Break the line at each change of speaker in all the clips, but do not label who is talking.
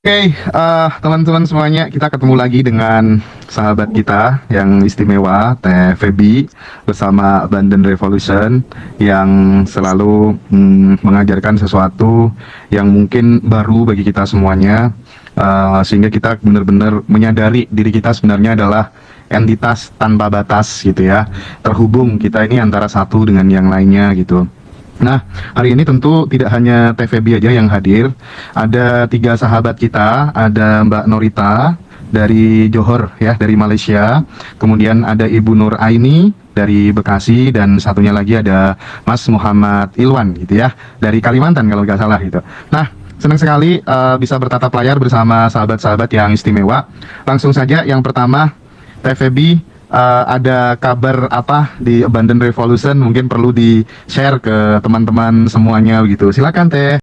Oke, teman-teman semuanya, kita ketemu lagi dengan sahabat kita yang istimewa, Teh Feby, bersama Abundant Revolution, yang selalu mengajarkan sesuatu yang mungkin baru bagi kita semuanya, sehingga kita benar-benar menyadari diri kita sebenarnya adalah entitas tanpa batas gitu ya, terhubung kita ini antara satu dengan yang lainnya gitu. Nah, hari ini tentu tidak hanya Teh Feby aja yang hadir. Ada tiga sahabat kita, ada Mbak Norita dari Johor ya, dari Malaysia. Kemudian ada Ibu Nur Aini dari Bekasi dan satunya lagi ada Mas Muhammad Ilwan gitu ya, dari Kalimantan kalau nggak salah gitu. Nah, senang sekali bisa bertatap layar bersama sahabat-sahabat yang istimewa. Langsung saja yang pertama, Teh Feby, ada kabar apa di Abundant Revolution, mungkin perlu di-share ke teman-teman semuanya begitu. Silakan Teh.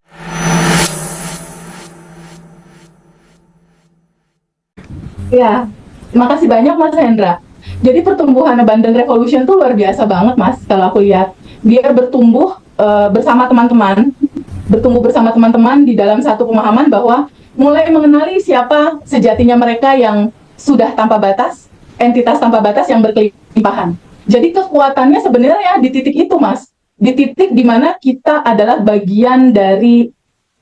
Ya, terima kasih banyak Mas Hendra. Jadi pertumbuhan Abundant Revolution tuh luar biasa banget Mas, kalau aku lihat. Dia bertumbuh bersama teman-teman, bertumbuh bersama teman-teman di dalam satu pemahaman bahwa mulai mengenali siapa sejatinya mereka yang sudah tanpa batas, entitas tanpa batas yang berkelimpahan. Jadi kekuatannya sebenarnya di titik itu Mas, di titik dimana kita adalah bagian dari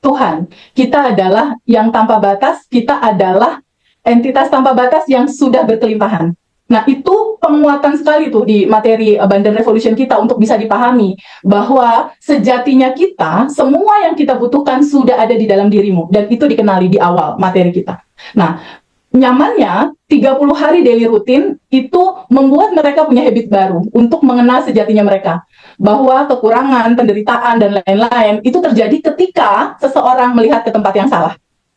Tuhan. Kita adalah yang tanpa batas, kita adalah entitas tanpa batas yang sudah berkelimpahan. Nah, itu penguatan sekali tuh di materi Abundant Revolution kita untuk bisa dipahami bahwa sejatinya kita, semua yang kita butuhkan sudah ada di dalam dirimu, dan itu dikenali di awal materi kita. Nah, nyamannya 30 hari daily rutin itu membuat mereka punya habit baru untuk mengenal sejatinya mereka, bahwa kekurangan, penderitaan, dan lain-lain itu terjadi ketika seseorang melihat ke tempat yang salah.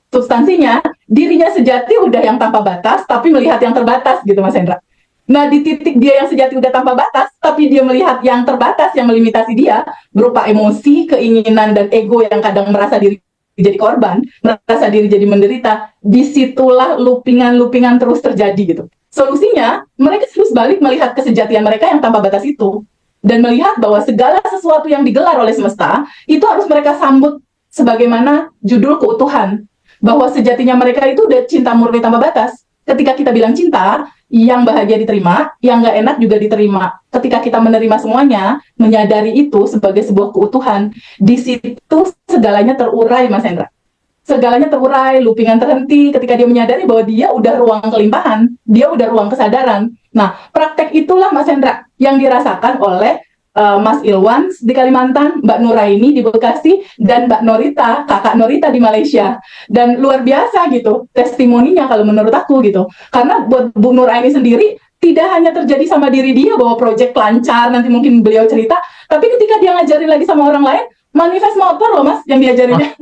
Substansinya, dirinya sejati udah yang tanpa batas, tapi melihat yang terbatas gitu Mas Hendra. Nah, di titik dia yang sejati udah tanpa batas, tapi dia melihat yang terbatas, yang melimitasi dia, berupa emosi, keinginan, dan ego yang kadang merasa diri jadi korban, merasa diri jadi menderita, disitulah loopingan-loopingan terus terjadi gitu. Solusinya, mereka terus balik melihat kesejatian mereka yang tanpa batas itu, dan melihat bahwa segala sesuatu yang digelar oleh semesta, itu harus mereka sambut sebagaimana judul keutuhan, bahwa sejatinya mereka itu udah cinta murni tanpa batas. Ketika kita bilang cinta, yang bahagia diterima, yang nggak enak juga diterima. Ketika kita menerima semuanya, menyadari itu sebagai sebuah keutuhan, di situ segalanya terurai, Mas Hendra. Segalanya terurai, loopingan terhenti ketika dia menyadari bahwa dia udah ruang kelimpahan, dia udah ruang kesadaran. Nah, praktek itulah Mas Hendra yang dirasakan oleh Mas Ilwan di Kalimantan, Mbak Nuraini di Bekasi, dan Mbak Norita, kakak Norita di Malaysia. Dan luar biasa gitu testimoninya kalau menurut aku gitu. Karena buat Bu Nuraini sendiri, tidak hanya terjadi sama diri dia bahwa proyek lancar, nanti mungkin beliau cerita, tapi ketika dia ngajarin lagi sama orang lain, manifest motor loh Mas yang diajarinnya.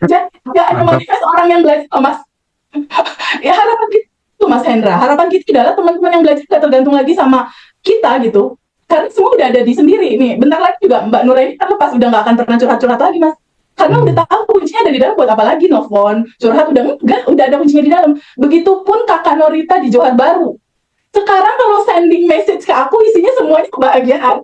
Jadi gak ada manifest orang yang belajar loh Mas. Ya harapan kita itu Mas Hendra, harapan kita adalah teman-teman yang belajar gak tergantung lagi sama kita gitu, karena semua udah ada di sendiri nih. Bentar lagi juga Mbak Nura ini kan lepas, udah nggak akan pernah curhat-curhat lagi Mas, karena udah tahu kuncinya ada di dalam. Buat apa lagi nelfon curhat, udah enggak, udah ada kuncinya di dalam. Begitupun kakak Norita di Johor Baru, sekarang kalau sending message ke aku isinya semuanya kebahagiaan,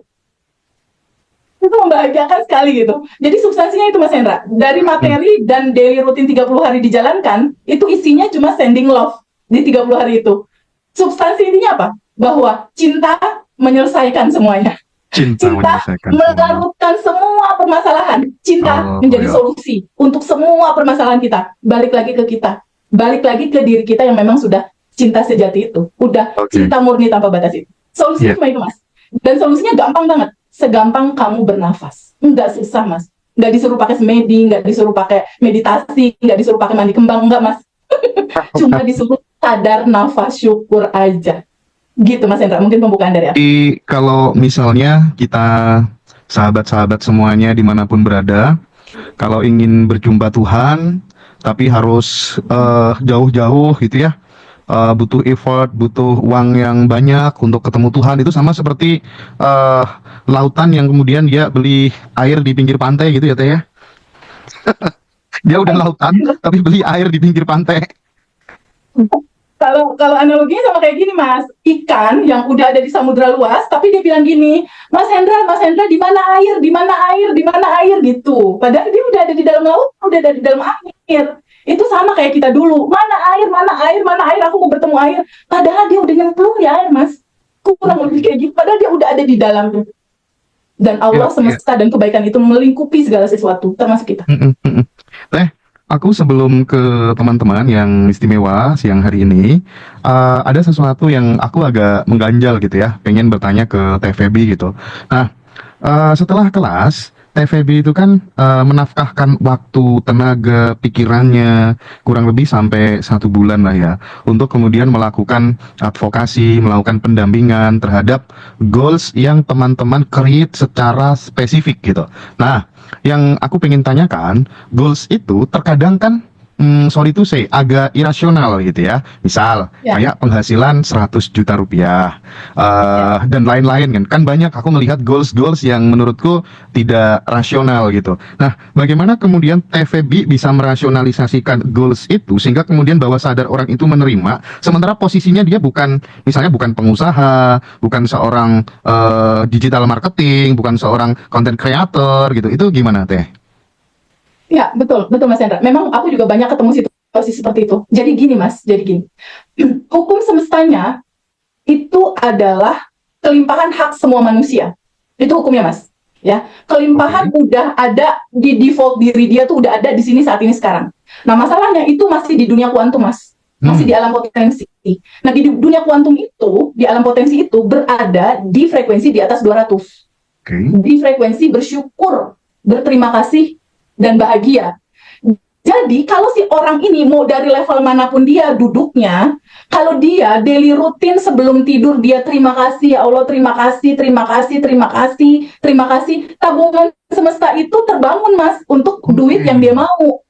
itu membahagiakan sekali gitu. Jadi substansinya itu Mas Hendra, dari materi dan daily rutin 30 hari dijalankan, itu isinya cuma sending love di 30 hari itu. Substansi intinya apa? Bahwa cinta menyelesaikan semuanya.
Cinta
Cinta
menyelesaikan semuanya.
melarutkan semua permasalahan. Cinta
Oh,
menjadi
ya.
solusi untuk semua permasalahan kita. Balik lagi ke kita. Balik lagi ke diri kita yang memang sudah cinta sejati itu. Udah
Oke.
cinta murni tanpa batas itu. Solusinya
Iya.
cuma itu Mas. Dan solusinya gampang banget. Segampang kamu bernafas. Enggak susah Mas. Enggak disuruh pakai semedi, enggak disuruh pakai meditasi, enggak disuruh pakai mandi kembang, enggak Mas. Cuma disuruh sadar nafas syukur aja. Gitu Mas Hendra, mungkin pembukaan dari aku.
Jadi kalau misalnya kita sahabat-sahabat semuanya dimanapun berada, kalau ingin berjumpa Tuhan, tapi harus jauh-jauh gitu ya, butuh effort, butuh uang yang banyak untuk ketemu Tuhan, itu sama seperti eh, lautan yang kemudian dia beli air di pinggir pantai gitu ya Teh ya. Dia udah lautan, tapi beli air di pinggir pantai.
Kalau analoginya sama kayak gini Mas, ikan yang udah ada di samudra luas, tapi dia bilang gini, Mas Hendra, di mana air, di mana air, di mana air gitu. Padahal dia udah ada di dalam laut, udah ada di dalam air. Itu sama kayak kita dulu, mana air, mana air, mana air, aku mau bertemu air. Padahal dia udah nyemplung di air, Mas. Kurang lebih kayak gitu. Padahal dia udah ada di dalamnya. Dan
Ya,
Allah
ya.
semesta dan kebaikan itu melingkupi segala sesuatu, termasuk kita.
Teh, aku sebelum ke teman-teman yang istimewa siang hari ini, ada sesuatu yang aku agak mengganjal gitu ya, pengen bertanya ke Teh Feby gitu. Nah, setelah kelas, Teh Feby itu kan menafkahkan waktu, tenaga, pikirannya kurang lebih sampai 1 bulan lah ya, untuk kemudian melakukan advokasi, melakukan pendampingan terhadap goals yang teman-teman create secara spesifik gitu. Nah, yang aku pengen tanyakan, goals itu terkadang kan sorry to say, agak irasional gitu ya. Misal,
Ya,
kayak penghasilan 100 juta rupiah,
ya.
dan lain-lain kan. Kan banyak aku melihat goals-goals yang menurutku tidak rasional gitu. Nah, bagaimana kemudian TVB bisa merasionalisasikan goals itu sehingga kemudian bawah sadar orang itu menerima, sementara posisinya dia bukan, misalnya bukan pengusaha, bukan seorang digital marketing, bukan seorang content creator gitu. Itu gimana, Teh?
Ya, betul, betul Mas Hendra. Memang aku juga banyak ketemu situasi seperti itu. Jadi gini Mas, jadi gini. Hukum semestanya itu adalah kelimpahan hak semua manusia. Itu hukumnya Mas. Ya, kelimpahan
Oke.
udah ada di default diri dia tuh udah ada di sini saat ini sekarang. Nah, masalahnya itu masih di dunia kuantum Mas. Masih di
Hmm.
alam potensi. Nah, di dunia kuantum itu, di alam potensi itu berada di frekuensi di atas 200.
Oke.
Di frekuensi bersyukur, berterima kasih, dan bahagia. Jadi kalau si orang ini mau dari level manapun dia duduknya, kalau dia daily rutin sebelum tidur dia terima kasih ya Allah, terima kasih, terima kasih, terima kasih, terima kasih, tabungan semesta itu terbangun Mas untuk duit yang dia
Oke.
mau.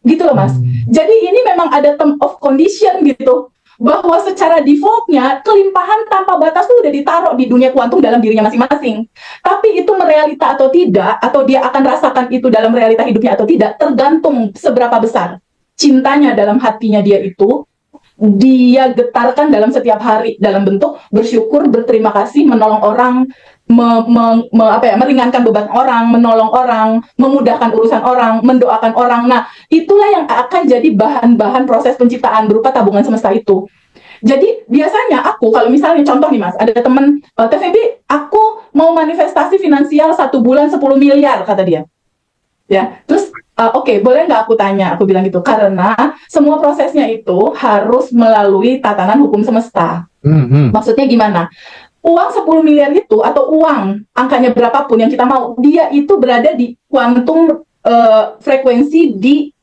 Gitu loh Mas. Jadi ini memang ada term of condition gitu. Bahwa secara defaultnya kelimpahan tanpa batas itu udah ditaruh di dunia kuantum dalam dirinya masing-masing. Tapi itu merealita atau tidak, atau dia akan rasakan itu dalam realita hidupnya atau tidak, tergantung seberapa besar cintanya dalam hatinya dia itu, dia getarkan dalam setiap hari dalam bentuk bersyukur, berterima kasih, menolong orang, meringankan beban orang, menolong orang, memudahkan urusan orang, mendoakan orang. Nah, itulah yang akan jadi bahan-bahan proses penciptaan berupa tabungan semesta itu. Jadi biasanya aku kalau misalnya contoh nih Mas, ada temen TVB, aku mau manifestasi finansial 1 bulan 10 miliar kata dia. Ya, terus oke, boleh nggak aku tanya? Aku bilang gitu karena semua prosesnya itu harus melalui tatanan hukum semesta.
Hmm.
Maksudnya gimana? Uang 10 miliar itu atau uang angkanya berapapun yang kita mau, dia itu berada di kuantum frekuensi di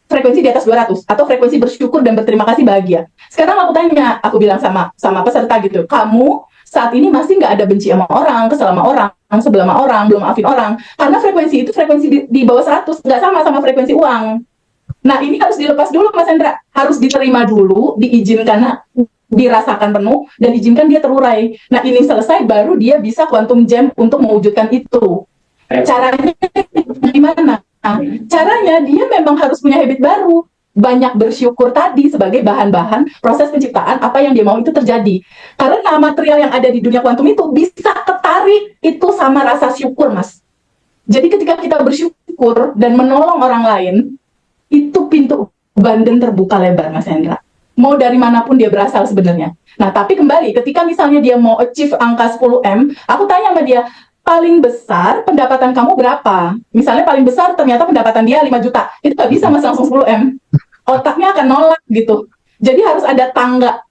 atas 200 atau frekuensi bersyukur dan berterima kasih bahagia. Sekarang aku tanya, aku bilang sama peserta gitu, kamu saat ini masih nggak ada benci sama orang, kesel sama orang, sebelah sama orang, belum maafin orang, karena frekuensi itu frekuensi di bawah 100, nggak sama frekuensi uang. Nah, ini harus dilepas dulu Mas Hendra, harus diterima dulu, diizinkan, dirasakan penuh, dan izinkan dia terurai. Nah, ini selesai, baru dia bisa quantum jam untuk mewujudkan itu. Caranya gimana? Nah, caranya dia memang harus punya habit baru. Banyak bersyukur tadi sebagai bahan-bahan proses penciptaan apa yang dia mau itu terjadi. Karena material yang ada di dunia kuantum itu bisa ketarik itu sama rasa syukur, Mas. Jadi ketika kita bersyukur dan menolong orang lain, itu pintu abundant terbuka lebar, Mas Hendra. Mau dari manapun dia berasal sebenarnya. Nah, tapi kembali, ketika misalnya dia mau achieve angka 10M, aku tanya sama dia, paling besar pendapatan kamu berapa? Misalnya paling besar ternyata pendapatan dia 5 juta. Itu nggak bisa Mas langsung 10M. Otaknya akan nolak gitu. Jadi harus ada tangga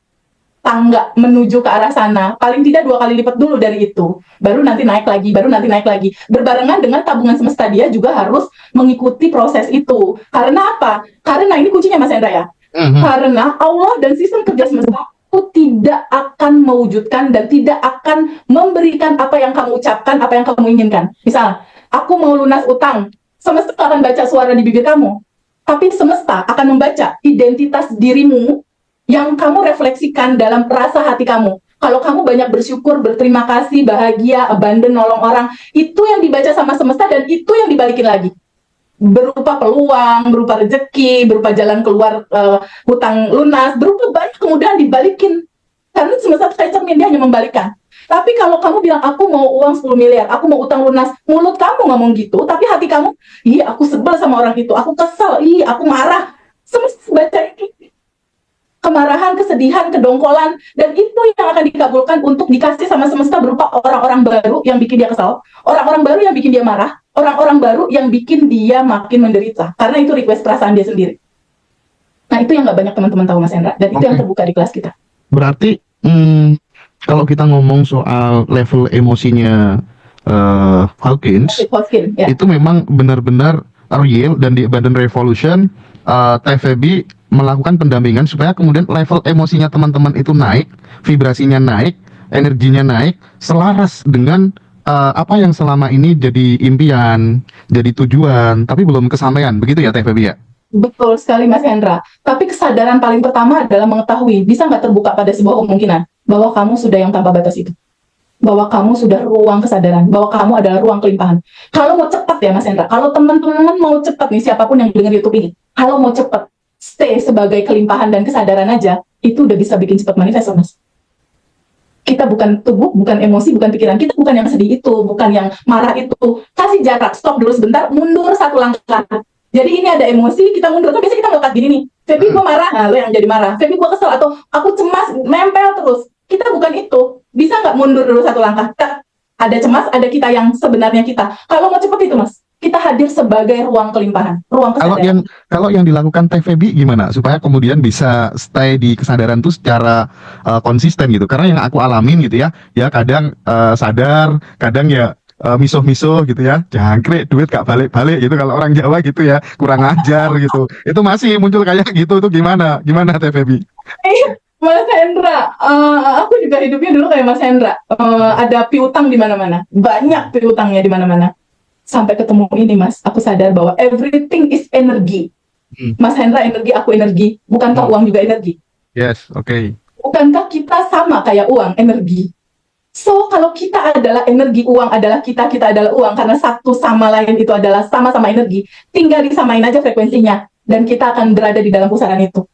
menuju ke arah sana. Paling tidak 2 kali lipat dulu dari itu. Baru nanti naik lagi, baru nanti naik lagi. Berbarengan dengan tabungan semesta dia juga harus mengikuti proses itu. Karena apa? Karena ini kuncinya Mas Hendra ya. Karena Allah dan sistem kerja semesta itu tidak akan mewujudkan dan tidak akan memberikan apa yang kamu ucapkan, apa yang kamu inginkan. Misal, aku mau lunas utang, semesta akan baca suara di bibir kamu, tapi semesta akan membaca identitas dirimu yang kamu refleksikan dalam rasa hati kamu. Kalau kamu banyak bersyukur, berterima kasih, bahagia, abandon, nolong orang, itu yang dibaca sama semesta dan itu yang dibalikin lagi. Berupa peluang, berupa rezeki, berupa jalan keluar hutang lunas, berupa banyak kemudahan dibalikin. Karena semesta kayak cermin, dia hanya membalikan. Tapi kalau kamu bilang, aku mau uang 10 miliar, aku mau utang lunas, mulut kamu ngomong gitu, tapi hati kamu, iya aku sebel sama orang itu, aku kesel, iya aku marah. Semesta baca itu. Kemarahan, kesedihan, kedongkolan, dan itu yang akan dikabulkan untuk dikasih sama semesta berupa orang-orang baru yang bikin dia kesal, orang-orang baru yang bikin dia marah, orang-orang baru yang bikin dia makin menderita, karena itu request perasaan dia sendiri. Nah, itu yang nggak banyak teman-teman tahu, Mas Hendra, dan itu yang terbuka di kelas kita.
Berarti kalau kita ngomong soal level emosinya Hawkins,
Ya.
itu memang benar-benar real, dan di Abundant Revolution TVB melakukan pendampingan supaya kemudian level emosinya teman-teman itu naik, vibrasinya naik, energinya naik, selaras dengan apa yang selama ini jadi impian, jadi tujuan, tapi belum kesampaian, begitu ya TVB ya?
Betul sekali, Mas Hendra. Tapi kesadaran paling pertama adalah mengetahui, bisa nggak terbuka pada sebuah kemungkinan bahwa kamu sudah yang tanpa batas itu, bahwa kamu sudah ruang kesadaran, bahwa kamu adalah ruang kelimpahan. Kalau mau cepat ya, Mas Hendra, kalau teman-teman mau cepat nih, siapapun yang dengar YouTube ini, kalau mau cepat stay sebagai kelimpahan dan kesadaran aja, itu udah bisa bikin cepat manifest, Mas. Kita bukan tubuh, bukan emosi, bukan pikiran. Kita bukan yang sedih itu, bukan yang marah itu. Kasih jarak, stop dulu sebentar, mundur satu langkah. Jadi ini ada emosi, kita mundur. Kan biasanya kita melekat gini nih, Febi gue marah, nah lo yang jadi marah. Febi gue kesel, atau aku cemas, nempel terus. Kita bukan itu. Bisa nggak mundur dulu satu langkah? Ada cemas, ada kita yang sebenarnya kita. Kalau mau cepat itu, Mas, kita hadir sebagai ruang kelimpahan, ruang kesadaran.
Kalau yang dilakukan TVB gimana supaya kemudian bisa stay di kesadaran itu secara konsisten gitu? Karena yang aku alamin gitu ya kadang sadar, kadang ya misuh-misuh gitu ya, jangkrik duit gak balik-balik gitu kalau orang Jawa gitu ya, kurang ajar gitu. Itu masih muncul kayak gitu, itu gimana TVB?
Mas Hendra, aku juga hidupnya dulu kayak Mas Hendra. Ada piutang di mana-mana, banyak piutangnya di mana-mana. Sampai ketemu ini, Mas, aku sadar bahwa everything is energi. Mas Hendra energi, aku energi. Bukankah uang juga energi?
Yes, oke.
Bukankah kita sama kayak uang, energi? So, kalau kita adalah energi, uang adalah kita adalah uang, karena satu sama lain itu adalah sama-sama energi, tinggal disamain aja frekuensinya, dan kita akan berada di dalam pusaran itu.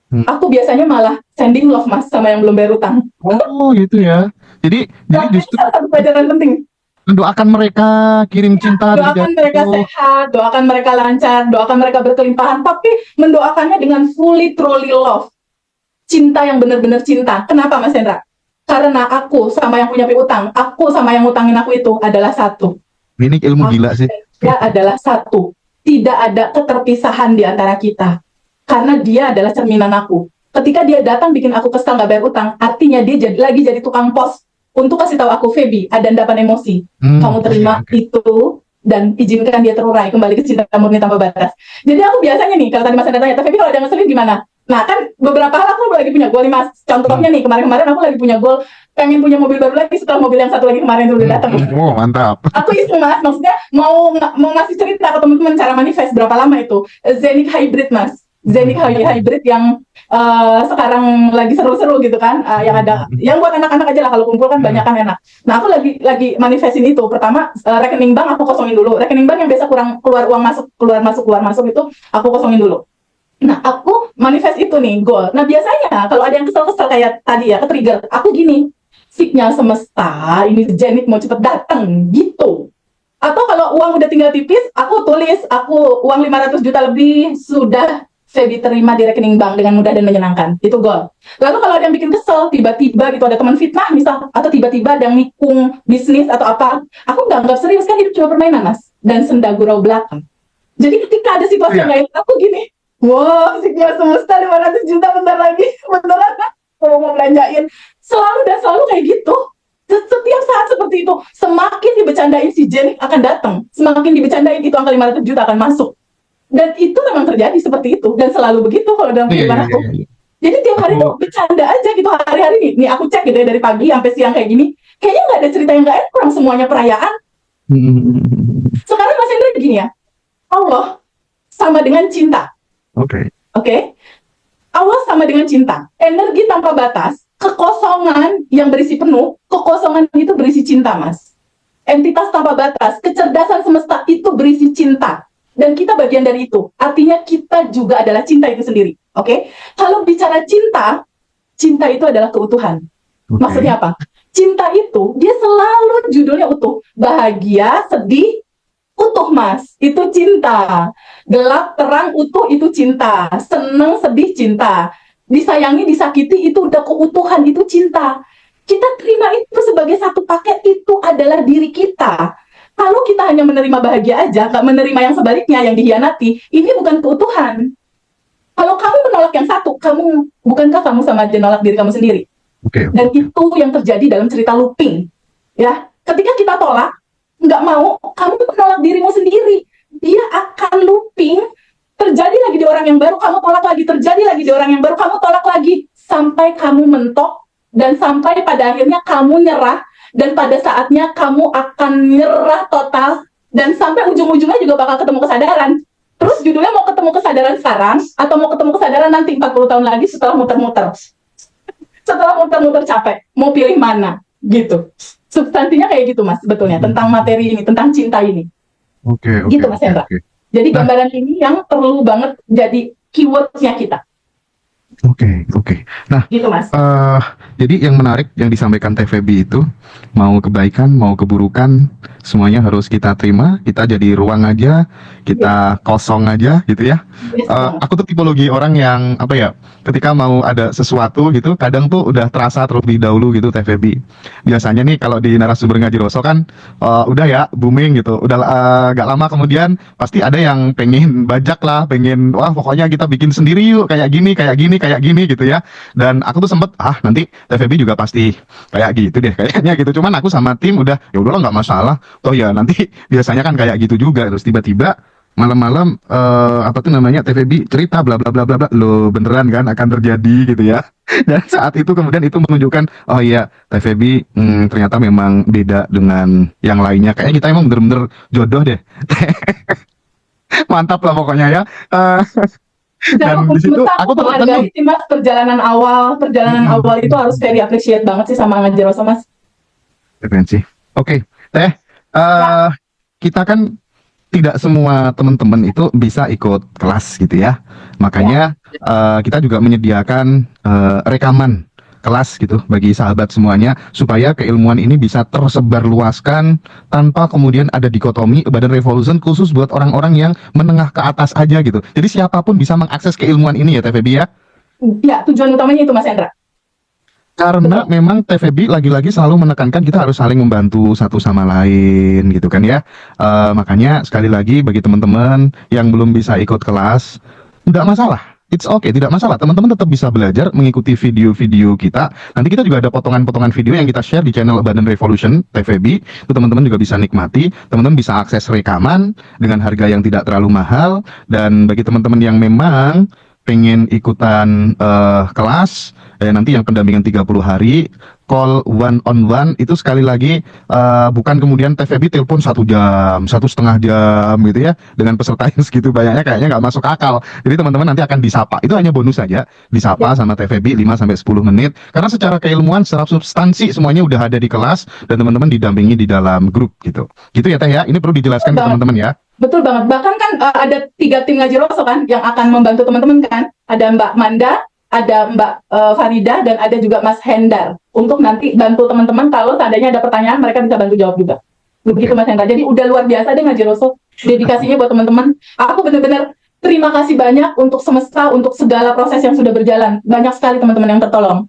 Aku biasanya malah sending love, Mas, sama yang belum bayar utang.
Oh, gitu ya. Jadi justru
satu pelajaran penting.
Doakan mereka kirim cinta,
doakan mereka sehat, doakan mereka lancar, doakan mereka berkelimpahan, tapi mendoakannya dengan fully truly love, cinta yang benar-benar cinta. Kenapa, Mas Hendra? Karena aku sama yang punya piutang, aku sama yang ngutangin aku itu adalah satu.
Ini ilmu gila sih.
Dia adalah satu. Tidak ada keterpisahan di antara kita, karena dia adalah cerminan aku. Ketika dia datang bikin aku kesal nggak bayar utang, artinya dia jadi tukang pos untuk kasih tahu aku, Febi, ada endapan emosi. Kamu terima itu dan izinkan dia terurai kembali ke cinta murni tanpa batas. Jadi aku biasanya nih, kalau tadi Mas Hendra tanya, Febi kalau ada ngeselin gimana? Nah kan beberapa hal aku lagi punya goal nih, Mas. Contohnya nih, kemarin-kemarin aku lagi punya goal, pengen punya mobil baru lagi setelah mobil yang satu lagi kemarin udah datang.
Oh, mantap.
Aku iseng, Mas, maksudnya mau ngasih cerita ke teman-teman cara manifest. Berapa lama itu? Zenic Hybrid, Mas. Zenic Hybrid yang sekarang lagi seru-seru gitu kan, yang buat anak-anak aja lah, kalau kumpul kan banyak kan enak. Nah aku lagi manifestin itu. Pertama, rekening bank aku kosongin dulu. Rekening bank yang biasa kurang keluar uang masuk, keluar masuk itu aku kosongin dulu. Nah aku manifest itu nih, goal. Nah biasanya kalau ada yang kesel-kesel kayak tadi ya, ke-trigger, aku gini, signal semesta ini Jenik mau cepet datang gitu. Atau kalau uang udah tinggal tipis, aku tulis, aku uang 500 juta lebih sudah Febi terima di rekening bank dengan mudah dan menyenangkan. Itu goal. Lalu kalau ada yang bikin kesel, tiba-tiba gitu ada teman fitnah misal, atau tiba-tiba ada yang nikung bisnis atau apa, aku nggak anggap serius, kan hidup cuma permainan, Mas, dan senda gurau belakang. Jadi ketika ada situasi yang lain, aku gini, wow, signal semesta 500 juta bentar lagi, beneran mau belanjain. Selalu kayak gitu. Setiap saat seperti itu, semakin dibecandain si Jen akan datang, semakin dibecandain itu angka 500 juta akan masuk. Dan itu memang terjadi seperti itu, dan selalu begitu kalau dalam kehidupan aku. Jadi tiap hari tuh bercanda aja gitu, hari-hari nih aku cek gitu ya, dari pagi sampai siang kayak gini, kayaknya nggak ada cerita yang nggak enak, kurang semuanya perayaan. Sekarang Mas Hendra gini ya, Allah sama dengan cinta. Oke. Allah sama dengan cinta, energi tanpa batas, kekosongan yang berisi penuh, kekosongan itu berisi cinta, Mas. Entitas tanpa batas, kecerdasan semesta itu berisi cinta. Dan kita bagian dari itu. Artinya kita juga adalah cinta itu sendiri. Oke? Kalau bicara cinta, cinta itu adalah keutuhan. Maksudnya apa? Cinta itu, dia selalu judulnya utuh. Bahagia, sedih, utuh Mas, itu cinta. Gelap, terang, utuh itu cinta. Seneng, sedih, cinta. Disayangi, disakiti, itu udah keutuhan, itu cinta. Kita terima itu sebagai satu paket, itu adalah diri kita. Kalau kita hanya menerima bahagia aja, nggak menerima yang sebaliknya, yang dihianati, ini bukan keutuhan. Kalau kamu menolak yang satu, bukankah kamu sama aja nolak diri kamu sendiri?
Oke.
Dan itu yang terjadi dalam cerita looping. Ya, ketika kita tolak, nggak mau, kamu menolak dirimu sendiri. Dia akan looping, terjadi lagi di orang yang baru, kamu tolak lagi, terjadi lagi di orang yang baru, kamu tolak lagi, sampai kamu mentok, dan sampai pada akhirnya kamu nyerah, dan pada saatnya kamu akan nyerah total, dan sampai ujung-ujungnya juga bakal ketemu kesadaran. Terus judulnya mau ketemu kesadaran sekarang, atau mau ketemu kesadaran nanti 40 tahun lagi setelah muter-muter. Setelah muter-muter capek, mau pilih mana, gitu. Substansinya kayak gitu Mas, sebetulnya, tentang materi ini, tentang cinta ini.
Oke.
Gitu Mas Hendra. Jadi gambaran ini yang perlu banget jadi keywordnya kita.
Oke. Nah,
Gitu Mas.
jadi yang menarik yang disampaikan Teh Feby itu, mau kebaikan, mau keburukan, semuanya harus kita terima. Kita jadi ruang aja, kita kosong aja, gitu ya. Aku tuh tipologi orang yang apa ya? Ketika mau ada sesuatu gitu, kadang tuh udah terasa terlebih dahulu gitu Teh Feby. Biasanya nih kalau di narasumber ngaji Roso kan, udah ya booming gitu. Udah gak lama kemudian pasti ada yang pengen bajak lah, pengen wah pokoknya kita bikin sendiri yuk kayak gini gitu ya. Dan aku tuh sempet nanti TVB juga pasti kayak gitu deh kayaknya gitu. Cuman aku sama tim udah ya udahlah nggak masalah. Oh ya nanti biasanya kan kayak gitu juga. Terus tiba-tiba malam-malam apa tuh namanya TVB cerita bla bla bla bla bla. Lo beneran kan akan terjadi gitu ya. Dan saat itu kemudian itu menunjukkan oh iya TVB ternyata memang beda dengan yang lainnya. Kayaknya kita emang bener-bener jodoh deh. Mantap lah pokoknya ya. Dan di situ aku
menghargai sih Mas perjalanan awal itu harus very appreciate banget sih sama ngaji Roso Mas.
Referensi. Oke, Teh. Kita kan tidak semua teman-teman itu bisa ikut kelas gitu ya. Makanya kita juga menyediakan rekaman kelas gitu bagi sahabat semuanya supaya keilmuan ini bisa tersebar luaskan tanpa kemudian ada dikotomi. Badan Revolution khusus buat orang-orang yang menengah ke atas aja gitu. Jadi siapapun bisa mengakses keilmuan ini ya Teh Feby ya.
Ya, tujuan utamanya itu Mas Hendra.
Karena memang TVB lagi-lagi selalu menekankan kita harus saling membantu satu sama lain gitu kan ya. Makanya sekali lagi bagi teman-teman yang belum bisa ikut kelas, tidak masalah. It's okay, tidak masalah. Teman-teman tetap bisa belajar mengikuti video-video kita. Nanti kita juga ada potongan-potongan video yang kita share di channel Badan Revolution TVB. Itu teman-teman juga bisa nikmati. Teman-teman bisa akses rekaman dengan harga yang tidak terlalu mahal. Dan bagi teman-teman yang memang pengen ikutan kelas, nanti yang pendampingan 30 hari, call one on one itu sekali lagi bukan kemudian TVB telepon 1 jam, 1,5 jam gitu ya, dengan peserta yang segitu banyaknya kayaknya nggak masuk akal. Jadi teman-teman nanti akan disapa, itu hanya bonus saja, disapa sama TVB 5-10 menit, karena secara keilmuan, secara substansi semuanya udah ada di kelas, dan teman-teman didampingi di dalam grup gitu. Gitu ya Teh ya, ini perlu dijelaskan ke teman-teman ya.
Betul banget, bahkan kan ada 3 tim ngaji Roso kan yang akan membantu teman-teman kan, ada Mbak Manda, ada Mbak Farida, dan ada juga Mas Hendar untuk nanti bantu teman-teman kalau seandainya ada pertanyaan mereka bisa bantu jawab juga. Begitu Mas Hendar. Jadi udah luar biasa deh ngaji Roso dedikasinya buat teman-teman. Aku benar-benar terima kasih banyak untuk semesta, untuk segala proses yang sudah berjalan. Banyak sekali teman-teman yang tertolong.